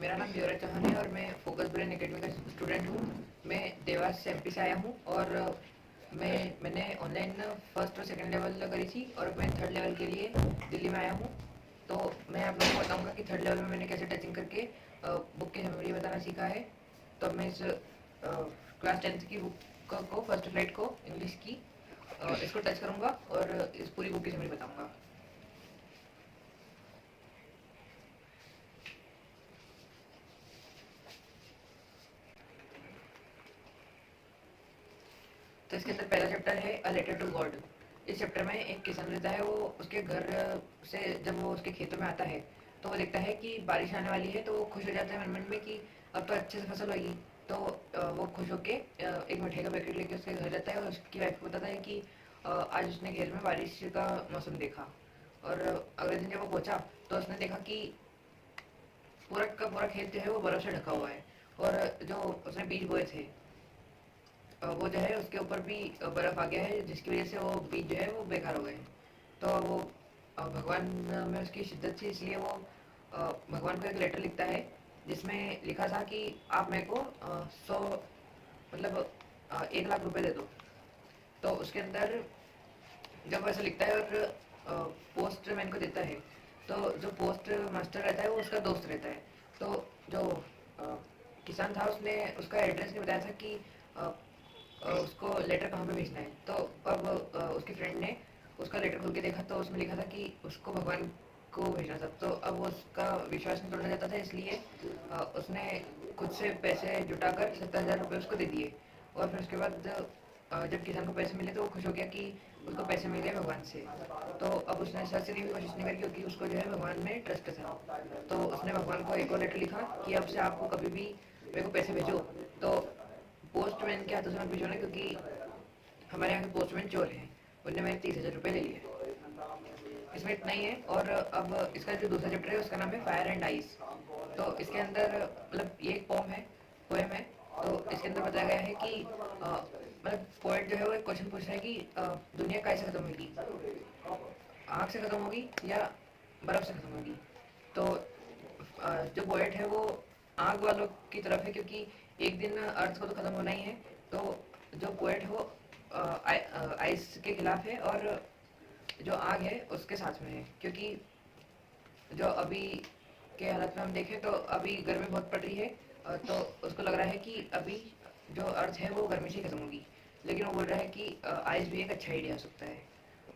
मेरा नाम युवराज चौहान है और मैं फोकस ब्रेन एकेडमी का स्टूडेंट हूँ। मैं देवास से एमपी से आया हूँ और मैंने ऑनलाइन फर्स्ट और सेकंड लेवल करी थी और मैं थर्ड लेवल के लिए दिल्ली में आया हूँ। तो मैं आप लोगों को बताऊँगा कि थर्ड लेवल में मैंने कैसे टचिंग करके बुक की समरी बताना सीखा है। तो मैं इस क्लास 10th की बुक को फर्स्ट फ्लाइट को इंग्लिश की इसको टच करूँगा और इस पूरी बुक की समरी बताऊँगा। तो इसके अंदर पहला चैप्टर है अ लेटर टू गॉड। इस चैप्टर में एक किसान रहता है, वो उसके घर से जब वो उसके खेतों में आता है तो वो देखता है कि बारिश आने वाली है, तो वो खुश हो जाता है मन मन में कि अब तो अच्छे से फसल होगी। तो वो खुश होके एक मिठाई का पैकेट लेके उसके घर जाता है और उसकी वाइफ को बताता है कि आज उसने घेर में बारिश का मौसम देखा। और अगले दिन जब वो पहुंचा तो उसने देखा कि पूरा का पूरा खेत जो है वो बर्फ से ढका हुआ है और जो उसने बीज बोए थे वो जो है उसके ऊपर भी बर्फ आ गया है, जिसकी वजह से वो बीज जो है वो बेकार हो गए। तो वो भगवान में उसकी शिद्दत थी, इसलिए वो भगवान को एक लेटर लिखता है जिसमें लिखा था कि आप मेरे को 100 मतलब 1 लाख रुपए दे दो। तो उसके अंदर जब ऐसा लिखता है और पोस्टमैन को देता है, तो जो पोस्ट मास्टर रहता है वो उसका दोस्त रहता है। तो जो अ, किसान था उसने उसका एड्रेस नहीं बताया था कि उसको लेटर कहाँ पे भेजना है। तो अब उसके फ्रेंड ने उसका लेटर खोल के देखा तो उसमें लिखा था कि उसको भगवान को भेजना था। तो अब वो उसका विश्वास नहीं तोड़ना चाहता था, इसलिए उसने खुद से पैसे जुटाकर 70,000 रुपये उसको दे दिए। और फिर उसके बाद जब किसान को पैसे मिले तो वो खुश हो गया कि उसको पैसे मिल गए भगवान से। तो अब उसने सच की भी कोशिश नहीं करी, क्योंकि उसको जो है भगवान में ट्रस्ट था। तो उसने भगवान को एक और लेटर लिखा कि अब से आपको कभी भी मेरे को पैसे भेजो तो पोस्टमैन के हाथों से मत भिजवाना, क्योंकि हमारे यहाँ के पोस्टमैन चोर हैं। उनने मेरे 30,000 रुपये ले लिए। इसमें इतना ही है। और अब इसका जो दूसरा चैप्टर है उसका नाम है फायर एंड आइस। तो इसके अंदर मतलब ये एक पोएम है। तो इसके अंदर बताया गया है कि मतलब पोएट जो है वो एक क्वेश्चन पूछ रहा है कि दुनिया कैसे खत्म होगी, आग से खत्म होगी या बर्फ से खत्म होगी। तो जो पोएट है वो आग वालों की तरफ है, क्योंकि एक दिन अर्थ को तो खत्म होना ही है। तो जो पोएट है वो आइस के खिलाफ है और जो आग है उसके साथ में है, क्योंकि जो अभी के हालत में हम देखें तो अभी गर्मी बहुत पड़ रही है। तो उसको लग रहा है कि अभी जो अर्थ है वो गर्मी से ही खत्म होगी, लेकिन वो बोल रहा है कि आइस भी एक अच्छा आइडिया हो सकता है।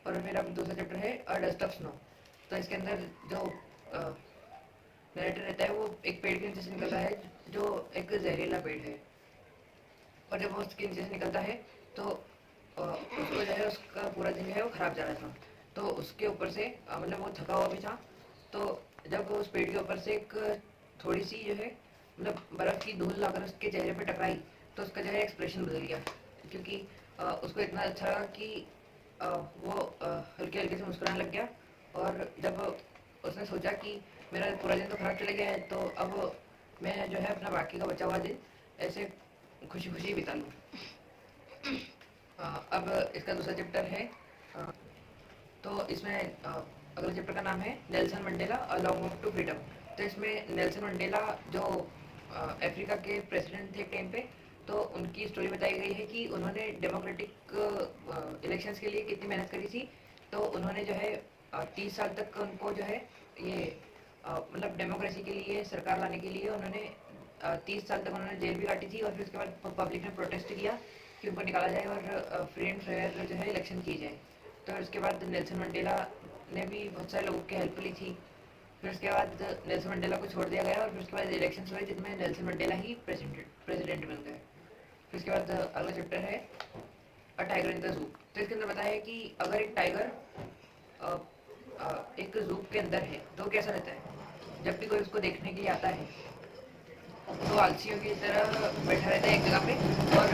और फिर अब दूसरा चैप्टर है अ डस्ट ऑफ स्नो। तो इसके अंदर जो नरेटर रहता है वो एक पेड़ के नीचे से निकलता है जो एक जहरीला पेड़ है। और जब वो उसके नीचे से निकलता है तो उसको जो है उसका पूरा दिन जो है वो खराब जा रहा था। तो उसके ऊपर से मतलब वो थका हुआ भी था। तो जब उस पेड़ के ऊपर से एक थोड़ी सी जो है मतलब बर्फ की धूल लाकर उसके चेहरे पे टकराई, तो उसका जो है एक्सप्रेशन बदल गया, क्योंकि उसको इतना अच्छा लगा कि वो हल्के हल्के से मुस्कुराने लग गया। और जब उसने सोचा कि मेरा पूरा दिन तो खराब चले गया है, तो अब मैं जो है अपना बाकी का बचा हुआ दिन ऐसे खुशी खुशी बिता लूँ। अब इसका दूसरा चैप्टर है अ, तो इसमें अगले चैप्टर का नाम है Nelson Mandela a long walk to freedom. तो इसमें नेल्सन मंडेला जो अफ्रीका के प्रेसिडेंट थे एक टाइम पे, तो उनकी स्टोरी बताई गई है कि उन्होंने डेमोक्रेटिक इलेक्शंस के लिए कितनी मेहनत करी थी। तो उन्होंने जो है 30 साल तक उनको जो है ये मतलब डेमोक्रेसी के लिए सरकार लाने के लिए उन्होंने 30 साल तक उन्होंने जेल भी काटी थी। और फिर उसके बाद पब्लिक ने प्रोटेस्ट किया कि उनको निकाला जाए और फ्री एंड फेयर जो है इलेक्शन किए जाए। तो उसके बाद नेल्सन मंडेला ने भी बहुत सारे लोगों की हेल्प ली थी। फिर उसके बाद नेल्सन मंडेला को छोड़ दिया गया और फिर उसके बाद इलेक्शन हुए जिनमें नेल्सन मंडेला ही प्रेसिडेंट बन गए। फिर उसके बाद अगला चैप्टर है a tiger in the zoo. तो इसके अंदर बताया है कि अगर एक टाइगर एक जू के अंदर है तो कैसा रहता है। जब भी कोई उसको देखने के लिए आता है तो आलसियों की तरह बैठा रहता है एक जगह पे, और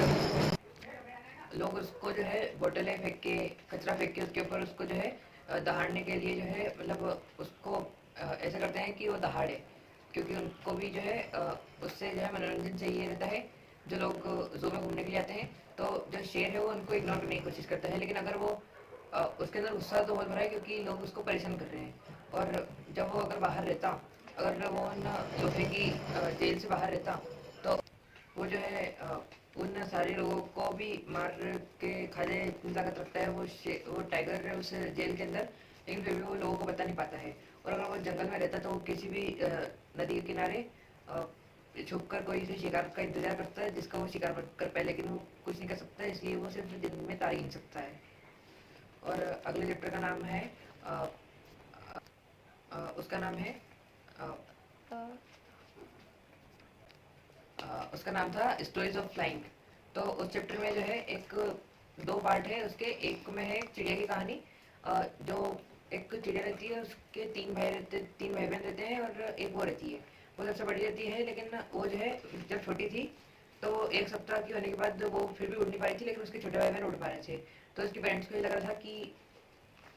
लोग उसको जो है बोतलें फेंक के कचरा फेंक के उसके ऊपर उसको जो है दहाड़ने के लिए जो है मतलब उसको ऐसा करते हैं कि वो दहाड़े, क्योंकि उनको भी जो है उससे जो है मनोरंजन चाहिए रहता है। जो लोग जू में घूमने के लिए आते हैं तो जो शेर है वो उनको इग्नोर करने की कोशिश करता है, लेकिन अगर वो उसके अंदर गुस्सा तो बहुत भरा है क्योंकि लोग उसको परेशान कर रहे हैं। और जब वो अगर बाहर रहता अगर वो उन लोहे की जेल से बाहर रहता तो वो जो है उन सारे लोगों को भी मार के खा जाए इतनी ताकत रखता है वो टाइगर है उस जेल के अंदर, लेकिन फिर भी वो लोगों को बता नहीं पाता है। और अगर वो जंगल में रहता तो वो किसी भी नदी के किनारे छुप कर कोई से शिकार का इंतजार करता है जिसका वो शिकार कर पाए, लेकिन वो कुछ नहीं कर सकता, इसलिए वो सिर्फ दिन में तारे गिन सकता है। और अगले चैप्टर का नाम है अ, उसका नाम है अ, उसका नाम था स्टोरीज ऑफ फ्लाइंग। तो उस चैप्टर में जो है एक दो पार्ट है उसके, एक में है चिड़िया की कहानी। जो एक चिड़िया रहती है उसके तीन भाई बहन रहते हैं और एक वो रहती है, वो सबसे बड़ी रहती है, लेकिन वो जो है जब छोटी थी तो एक सप्ताह की होने के बाद वो फिर भी उड़ नहीं पाई थी, लेकिन उसके छोटे भाई बहन उड़ पा रहे थे। तो उसके पेरेंट्स को ये लग रहा था कि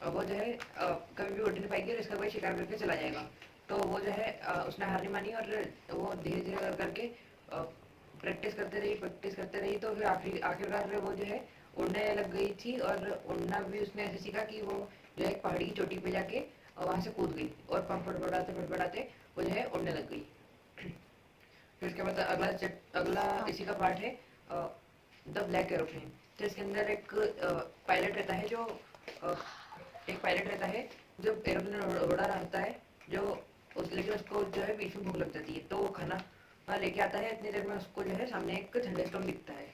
वो जो है कभी भी उड़ नहीं पाएगी और इसका कोई शिकार करके चला जाएगा। तो वो जो है उसने हार नहीं मानी और वो धीरे धीरे कर करके प्रैक्टिस करते रही, तो फिर आखिरकार वो जो है उड़ने लग गई थी। और उड़ना भी उसने ऐसे सीखा कि वो जो है एक पहाड़ी की चोटी पे जाके वहां से कूद गई और पंख फड़फड़ाते वो जो है उड़ने लग गई। फिर उसके बाद अगला इसी का पार्ट है द ब्लैक एरोप्लेन। तो इसके अंदर एक पायलट रहता है जो अ, एक पायलट रहता है जो एरोप्लेन उड़ा रहा होता है, जो लेकिन उसको जो है बीच में भूख लग जाती है, तो वो खाना वहाँ लेके आता है। इतनी देर में उसको जो है सामने एक थंडरस्टॉर्म दिखता है।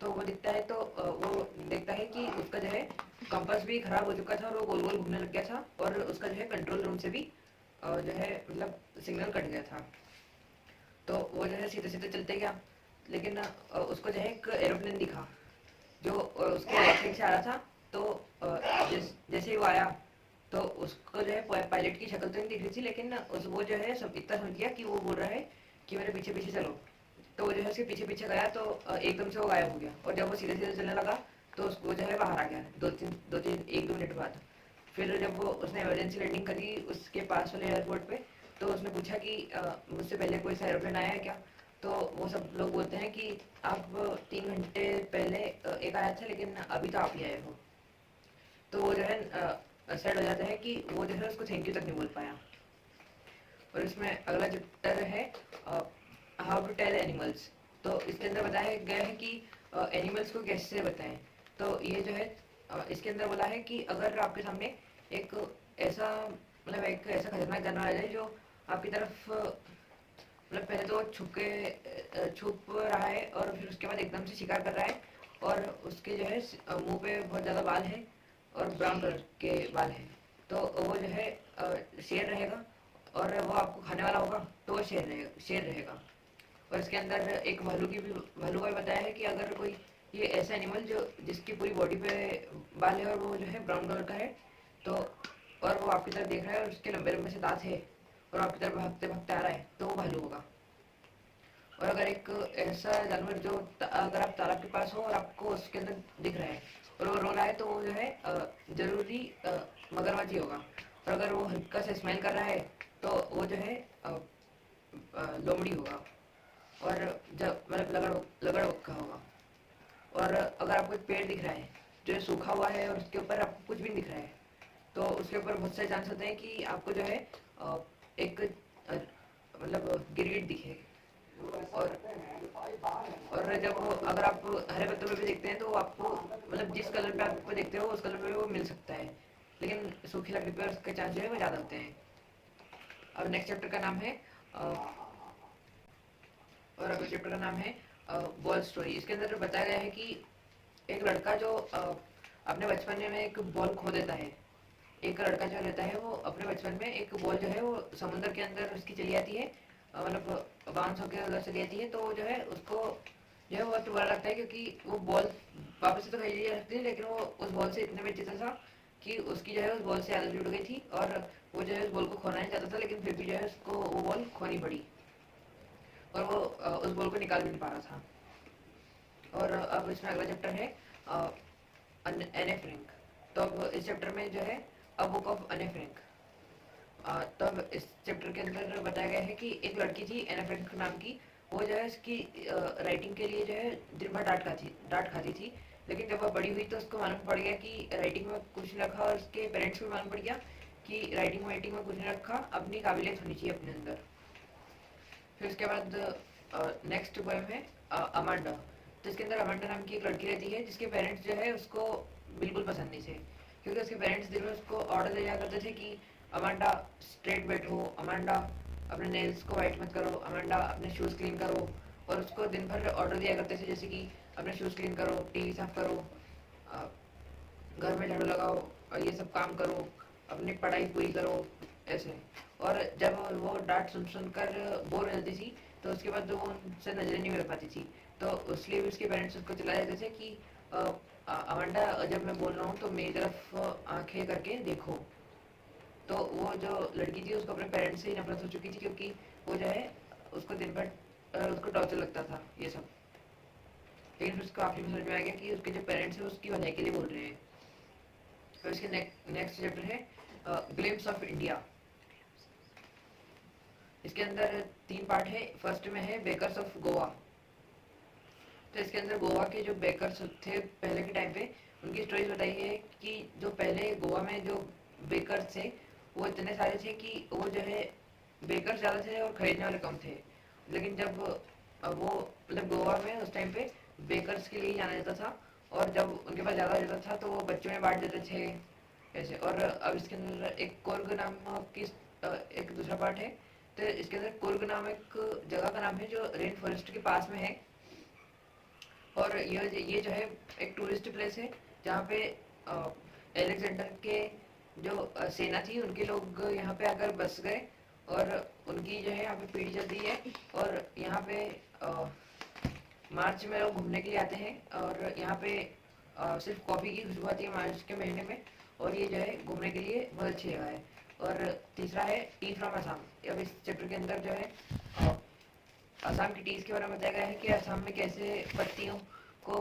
तो वो दिखता है तो वो देखता है कि उसका जो है कंपास भी खराब हो चुका था और वो गोल गोल घूमने लग गया था, और उसका जो है कंट्रोल रूम से भी जो है मतलब सिग्नल कट गया था। तो वो जो है सीधे सीधे चलते गया, लेकिन उसको जो है एक एरोप्लेन दिखा जो उसके राइट साइड से आ रहा था। तो जैसे ही वो आया तो उसको जो है पायलट की शक्ल तो नहीं दिख रही थी, लेकिन वो जो है सब इतना समझ गया कि वो बोल रहा है कि मेरे पीछे पीछे चलो। तो वो जो है उसके पीछे पीछे गया तो एकदम से वो गायब हो गया, और जब वो सीधे सीधे चलने लगा तो उसको जो है बाहर आ गया दो तीन एक दो मिनट बाद। फिर जब वो उसने इमरजेंसी लैंडिंग करी उसके पास वाले एयरपोर्ट पे, तो उसने पूछा कि मुझसे पहले कोई सा एरोप्लेन आया है क्या। तो वो सब लोग बोलते हैं कि आप 3 घंटे पहले एक आया था, लेकिन अभी तो आप ही आए हो। तो वो जो है सैड हो जाता है कि वो जो है उसको थैंक यू तक नहीं बोल पाया। और इसमें अगला चैप्टर है हाउ टू टेल एनिमल्स। तो इसके अंदर बताया गया है कि एनिमल्स को कैसे बताएं। तो ये जो है इसके अंदर बोला है कि अगर आपके सामने एक ऐसा एक ऐसा खतरनाक जानवर आ जाए जो आपकी तरफ पहले तो छुप रहा है और फिर उसके बाद एकदम से शिकार कर रहा है, और उसके जो है मुंह पे बहुत ज़्यादा बाल है और ब्राउन कलर के बाल हैं। तो वो जो है शेर रहेगा, और वो आपको खाने वाला होगा तो वो शेर रहेगा। और इसके अंदर एक भालू का भी बताया है कि अगर कोई ये ऐसा एनिमल जो जिसकी पूरी बॉडी पे बाल है और वो जो है ब्राउन कलर का है, तो और वो आपकी तरफ देख रहा है और उसके लंबे लंबे से दांत है और आपकी तरफ भागते भागते आ रहा है, तो वो भालू होगा। और अगर एक ऐसा जानवर जो अगर आप तालाब के पास हो और आपको उसके अंदर दिख रहा है और वो रो रहा है, तो वो जो है जरूरी मगरमच्छ ही होगा। और अगर वो हल्का सा स्माइल कर रहा है तो वो जो है लोमड़ी होगा, और जब लगड़ लगड़ का होगा। और अगर आपको एक पेड़ दिख रहा है जो सूखा हुआ है और उसके ऊपर आपको कुछ भी नहीं दिख रहा है, तो उसके ऊपर बहुत सारे चांस होते हैं कि आपको जो है एक गिरगिट दिखे। और जब अगर आप हरे पत्तों पे भी देखते हैं तो आपको जिस कलर पे आपको देखते हो उस कलर पे वो मिल सकता है, लेकिन सूखी लकड़ी पे उसके चांस जो है वो ज़्यादा होते हैं। और नेक्स्ट चैप्टर का नाम है और अगले चैप्टर का नाम है बॉल स्टोरी। इसके अंदर बताया गया है कि एक लड़का जो अपने बचपन में एक बॉल खो देता है। एक लड़का जो रहता है वो अपने बचपन में एक बॉल जो है वो समुद्र के अंदर उसकी चली जाती है, बाउंस होकर उधर चली जाती है। तो जो है उसको जो है बहुत बुरा लगता है, क्योंकि वो बॉल वापस से तो खरीदी जा सकती है, लेकिन वो उस बॉल से इतने में जीता था कि उसकी जो है उस बॉल से आदत जुड़ गई थी, और वो जो है उस बॉल को खोना नहीं चाहता था, लेकिन फिर भी जो है उसको वो बॉल खोनी पड़ी और वो उस बॉल को निकाल भी नहीं पा रहा था। और अब इसमें अगला चैप्टर है एने फ्रैंक। तो अब इस चैप्टर में जो है अ बुक ऑफ एने फ्रैंक। तब इस चैप्टर के अंदर बताया गया है कि एक लड़की थी एना फ्रैंक नाम की। वो जो है इसकी राइटिंग के लिए जो है दिन भर डांट खाती थी, लेकिन जब वो बड़ी हुई तो उसको मालूम पड़ गया कि राइटिंग में कुछ नहीं रखा, और उसके पेरेंट्स को भी मालूम पड़ गया कि राइटिंग वाइटिंग में कुछ नहीं रखा, अपनी काबिलियत होनी चाहिए अपने अंदर। फिर उसके बाद नेक्स्ट पोएम है अमांडा। तो इसके अंदर अमांडा नाम की एक लड़की रहती है जिसके पेरेंट्स जो है उसको बिल्कुल पसंद नहीं थे, क्योंकि उसके पेरेंट्स दिन में उसको ऑर्डर दिया करते थे कि अमांडा स्ट्रेट बैठो, अमांडा अपने नेल्स को वाइट मत करो, अमांडा अपने शूज़ क्लीन करो। और उसको दिन भर ऑर्डर दिया करते थे, जैसे कि अपने शूज़ क्लीन करो, टीवी साफ करो, अ, घर में झाड़ू लगाओ और ये सब काम करो, अपनी पढ़ाई पूरी करो, ऐसे। और जब वो डांट सुन सुनकर बोर हो जाती थी तो उसके बाद वो उनसे नजरें नहीं मिल पाती थी, तो इसलिए भी उसके पेरेंट्स उसको चिल्ला देते थे कि अमांडा जब मैं बोल रहा हूँ तो मेरी तरफ आंखें करके देखो। तो वो जो लड़की थी उसको अपने पेरेंट्स से ही नफरत हो चुकी थी, क्योंकि वो जो है उसको दिन भर उसको टॉर्चर लगता था ये सब। लेकिन फिर उसको आखिर में समझ में आ गया कि उसके जो पेरेंट्स हैं उसकी भलाई के लिए बोल रहे हैं। तो इसके नेक्स्ट चैप्टर है ग्लिम्स ऑफ इंडिया। इसके अंदर 3 पार्ट है। फर्स्ट में है बेकर्स ऑफ गोवा। तो इसके अंदर गोवा के जो बेकर्स थे पहले के टाइम पे, उनकी स्टोरीज बताई है कि जो पहले गोवा में जो बेकर्स थे वो इतने सारे थे कि वो जो है बेकर्स ज़्यादा थे और खरीदने वाले कम थे। लेकिन जब वो मतलब गोवा में उस टाइम पे बेकर्स के लिए ही जाना जाता था, और जब उनके पास ज़्यादा रहता था तो वो बच्चों में बांट देते थे ऐसे। और अब इसके अंदर एक कुर्ग नाम की एक दूसरा पार्ट है। तो इसके अंदर कुर्ग नाम एक जगह का नाम है जो रेन फॉरेस्ट के पास में है। और ये जो है एक टूरिस्ट प्लेस है जहाँ पे एलेक्जेंडर के जो सेना थी उनके लोग यहाँ पे आकर बस गए, और उनकी जो है यहाँ पे पीढ़ी चलती है। और यहाँ पे मार्च में लोग घूमने के लिए आते हैं, और यहाँ पे सिर्फ कॉफ़ी की खुशबू आती है मार्च के महीने में, और ये जो है घूमने के लिए बहुत अच्छी जगह है। और तीसरा है टी फ्रॉम असम। अब इस चैप्टर के अंदर जो है अ, असम की टीज के बारे में बताया गया है कि असम में कैसे पत्तियों को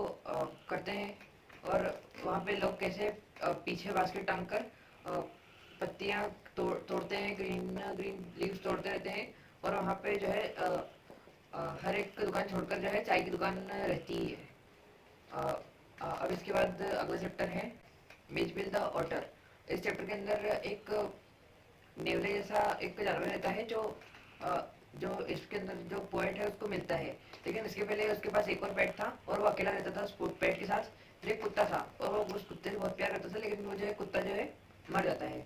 करते हैं, और वहाँ पे लोग कैसे पीछे बास्केट टांग कर पत्तियाँ तोड़ते हैं, ग्रीन ग्रीन लीव्स तोड़ते रहते हैं। और वहाँ पे जो है हर एक दुकान छोड़कर जो है चाय की दुकान रहती ही है। अब इसके बाद अगला चैप्टर है मिजबिल द ऑटर। इस चैप्टर के अंदर एक नेवले जैसा एक जानवर रहता है जो जो इसके अंदर जो पोएट है उसको मिलता है। लेकिन इसके पहले उसके पास एक और पेट था और वो अकेला रहता था उस पेट के साथ। फिर एक कुत्ता था और वो उस कुत्ते से बहुत प्यार करता था, लेकिन वो जो है कुत्ता जो है मर जाता है।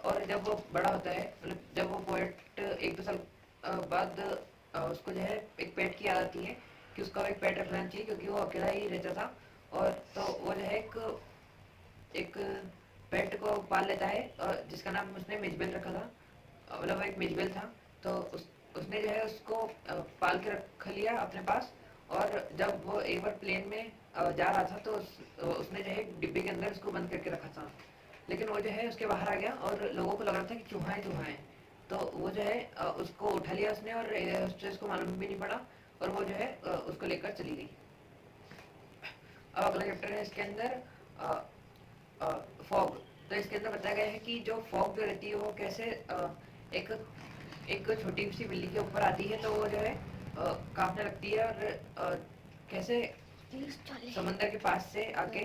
और जब वो बड़ा होता है, मतलब जब वो पोएट 1-2 साल बाद उसको जो है एक पेट की याद आती है कि उसका एक पेट रखना चाहिए, क्योंकि वो अकेला ही रहता था। और तो वो जो है एक पेट को पाल लेता है, और जिसका नाम उसने मिजबेल रखा था। मतलब वो एक मिजबेल था। तो उसने जो है उसको पाल के रख लिया अपने पास। और जब वो एक बार प्लेन में जा रहा था तो उसने जो है एक डिब्बे के अंदर उसको बंद करके रखा था। लेकिन वो जो है उसके बाहर आ गया और लोगों को लग रहा था कि चूहा है चूहा है। तो वो जो है उसको उठा लिया उसने, और एयर होस्टेस को मालूम भी नहीं पड़ा, और वो जो है उसको लेकर चली गई। अब अगला चैप्टर है इसके अंदर फॉग। तो इसके अंदर बताया गया है कि जो फॉग जो रहती है वो कैसे एक एक छोटी सी बिल्ली के ऊपर आती है, तो वो जो है कांपने लगती है, और कैसे समंदर के पास से आके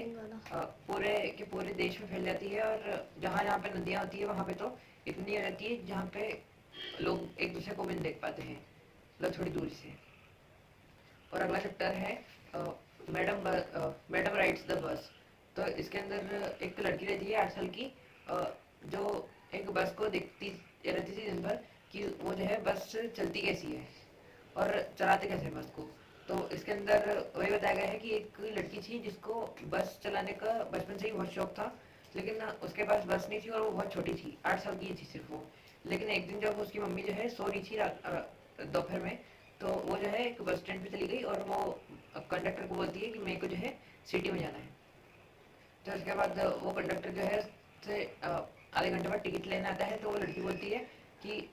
पूरे के पूरे देश में फैल जाती है। और जहाँ जहाँ पे नदियाँ होती है वहाँ पे तो इतनी रहती है जहाँ पे लोग एक दूसरे को भी नहीं देख पाते हैं, मतलब थोड़ी दूरी से। और अगला चैप्टर है मैडम राइड्स द बस। तो इसके अंदर एक लड़की रहती है 8 साल की, जो एक बस को देखती रहती थी दिन भर कि वो जो है बस चलती कैसी है और चलाते कैसे हैं बस को। तो इसके अंदर वही बताया गया है कि एक लड़की थी जिसको बस चलाने का बचपन से ही बहुत शौक था, लेकिन उसके पास बस नहीं थी और वो बहुत छोटी थी, 8 साल की थी सिर्फ वो। लेकिन एक दिन जब उसकी मम्मी जो है सो रही थी दोपहर में, तो वो जो है एक बस स्टैंड पे चली गई और वो कंडक्टर को बोलती है कि मेरे को जो है सिटी में जाना है। तो उसके बाद वो कंडक्टर जो है उससे आधे घंटे बाद टिकट लेने आता है। तो वो लड़की बोलती है कि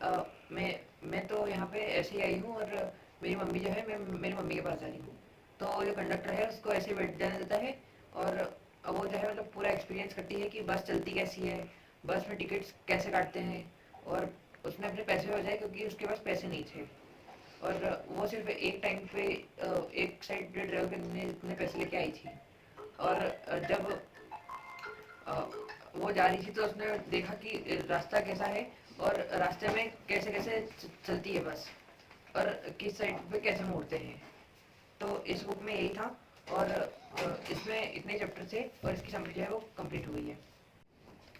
मैं तो यहाँ पे ऐसे ही आई हूँ, और मेरी मम्मी जो है मैं मेरी मम्मी के पास जा रही हूँ। तो जो कंडक्टर है उसको ऐसे बैठ जाने देता है, और वो जो है मतलब पूरा एक्सपीरियंस करती है कि बस चलती कैसी है, बस में टिकट्स कैसे काटते हैं। और उसने अपने पैसे बचाए क्योंकि उसके पास पैसे नहीं थे, और वो सिर्फ एक टाइम पे एक साइड ट्रेवल करने इतने पैसे लेके आई थी। और जब वो जा रही थी तो उसने देखा कि रास्ता कैसा है और रास्ते में कैसे कैसे चलती है बस, और किस साइड पे कैसे मुड़ते हैं। तो इस बुक में यही था, और इसमें इतने चैप्टर थे और इसकी समरी जो है वो कंप्लीट हुई है।